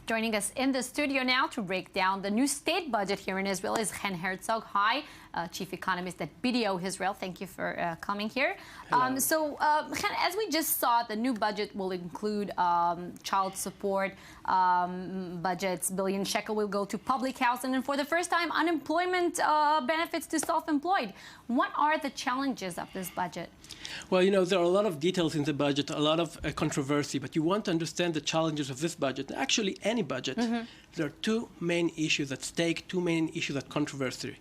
Joining us in the studio now to break down the new state budget here in Israel is Chen Herzog. Hi, Chief Economist at BDO Israel. Thank you for coming here. Chen, as we just saw, the new budget will include child support budgets, billion shekel will go to public housing, and for the first time, unemployment benefits to self-employed. What are the challenges of this budget? Well, you know, there are a lot of details in the budget, a lot of controversy, but you want to understand the challenges of this budget. Actually, any budget, there are two main issues at stake, two main issues at controversy.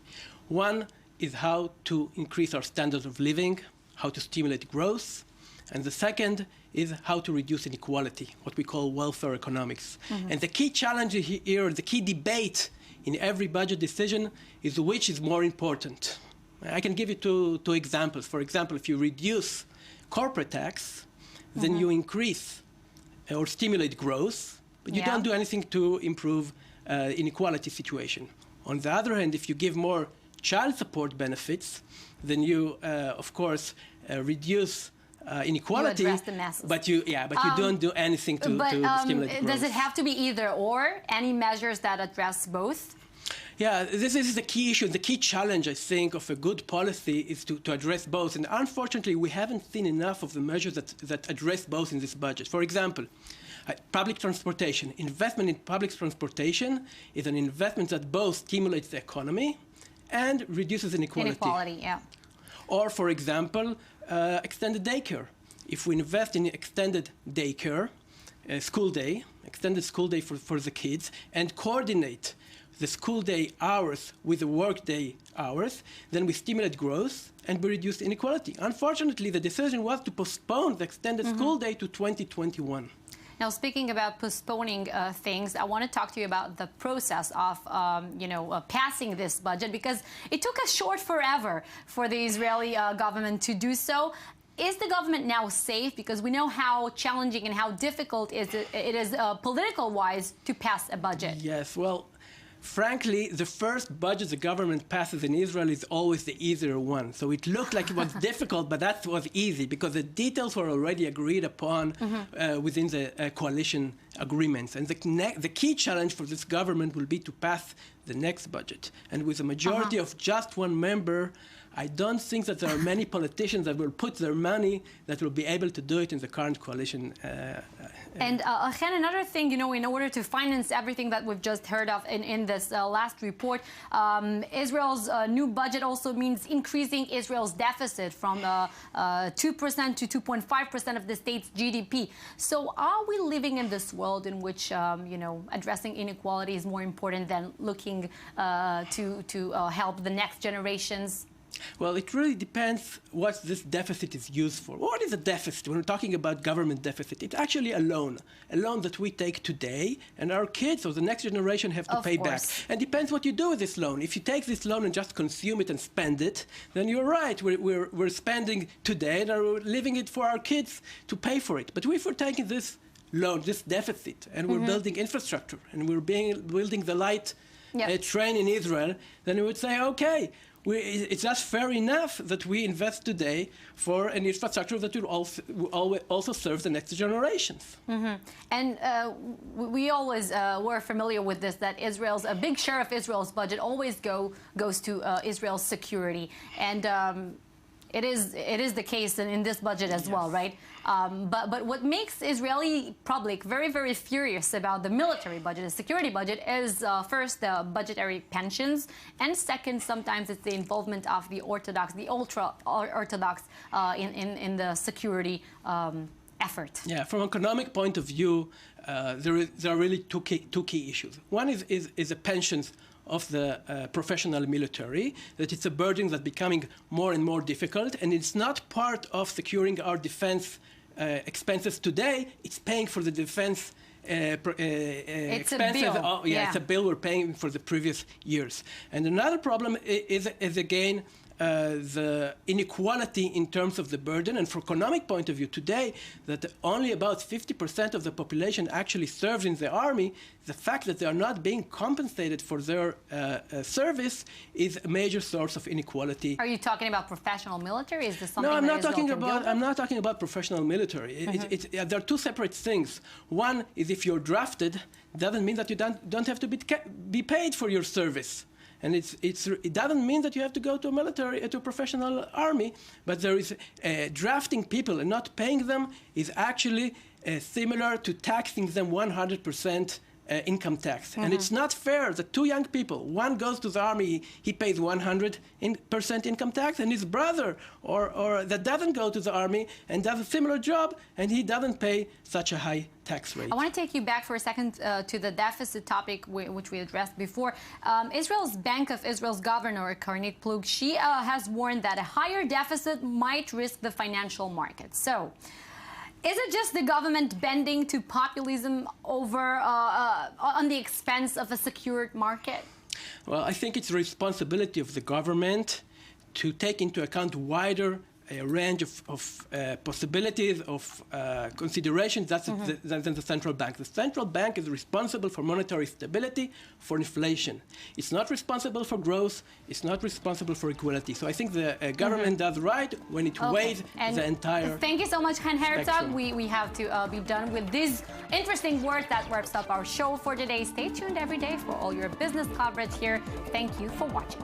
One is how to increase our standards of living, how to stimulate growth, and the second is how to reduce inequality, what we call welfare economics. And the key challenge here, the key debate in every budget decision is which is more important. I can give you two examples. For example, if you reduce corporate tax, then you increase or stimulate growth, but you don't do anything to improve inequality situation. On the other hand, if you give more child support benefits, then you, of course, reduce inequality. You address the masses. But you don't do anything to stimulate growth. Does it have to be either or? Any measures that address both? Yeah, this is the key issue. The key challenge, I think, of a good policy is to address both. And unfortunately, we haven't seen enough of the measures that address both in this budget. For example, public transportation. Investment in public transportation is an investment that both stimulates the economy and reduces inequality. Inequality, yeah. Or, for example, extended daycare. If we invest in extended daycare, school day, extended school day for the kids, and coordinate the school day hours with the work day hours, then we stimulate growth and we reduce inequality. Unfortunately, the decision was to postpone the extended school day to 2021. Now, speaking about postponing things, I want to talk to you about the process of, passing this budget, because it took us forever for the Israeli government to do so. Is the government now safe? Because we know how challenging and how difficult it is political-wise to pass a budget. Yes, well, frankly, the first budget the government passes in Israel is always the easier one. So it looked like it was difficult, but that was easy because the details were already agreed upon within the coalition agreements. And the key challenge for this government will be to pass the next budget. And with a majority of just one member, I don't think that there are many politicians that will put their money that will be able to do it in the current coalition. And Chen, another thing, in order to finance everything that we've just heard of in this last report, Israel's new budget also means increasing Israel's deficit from 2% to 2.5% of the state's GDP. So are we living in this world in which, addressing inequality is more important than looking to help the next generations? Well, it really depends what this deficit is used for. What is a deficit? When we're talking about government deficit, it's actually a loan that we take today, and our kids or the next generation have to pay back. And depends what you do with this loan. If you take this loan and just consume it and spend it, then you're right. We're spending today and are leaving it for our kids to pay for it. But if we're taking this loan, this deficit, and we're building infrastructure, and we're building the light train in Israel, then we would say, okay, it's just fair enough that we invest today for an infrastructure that will also serve the next generations. And we always were familiar with this, that a big share of Israel's budget always goes to Israel's security. And it is the case in this budget as well, right? But what makes Israeli public very, very furious about the military budget, the security budget, is first the budgetary pensions, and second, sometimes it's the involvement of the ultra-Orthodox in the security effort. Yeah, from an economic point of view, there are really two key issues. One is the pensions of the professional military, that it's a burden that's becoming more and more difficult, and it's not part of securing our defense expenses today. It's paying for the defense expenses. It's a bill we're paying for the previous years. And another problem is again, the inequality in terms of the burden. And from economic point of view today, that only about 50% of the population actually serves in the army, the fact that they are not being compensated for their service is a major source of inequality. Are you talking about professional military? Is this something No, I'm not talking Israel can deal with? I'm not talking about professional military. There are two separate things. One is if you're drafted, doesn't mean that you don't have to be paid for your service. And it doesn't mean that you have to go to a military, to a professional army, but there is drafting people and not paying them is actually similar to taxing them 100% income tax. And it's not fair that two young people, one goes to the army, he pays 100% income tax, and his brother or that doesn't go to the army and does a similar job, and he doesn't pay such a high tax rate. I want to take you back for a second to the deficit topic which we addressed before. Israel's Bank of Israel's governor, Karnit Plug, she has warned that a higher deficit might risk the financial market. So, is it just the government bending to populism over on the expense of a secured market? Well, I think it's the responsibility of the government to take into account wider a range of possibilities, of considerations than the central bank. The central bank is responsible for monetary stability, for inflation. It's not responsible for growth. It's not responsible for equality. So I think the government does right when it weighs the entire Thank you so much, Chen Herzog. spectrum. We have to be done with these interesting words. That wraps up our show for today. Stay tuned every day for all your business coverage here. Thank you for watching.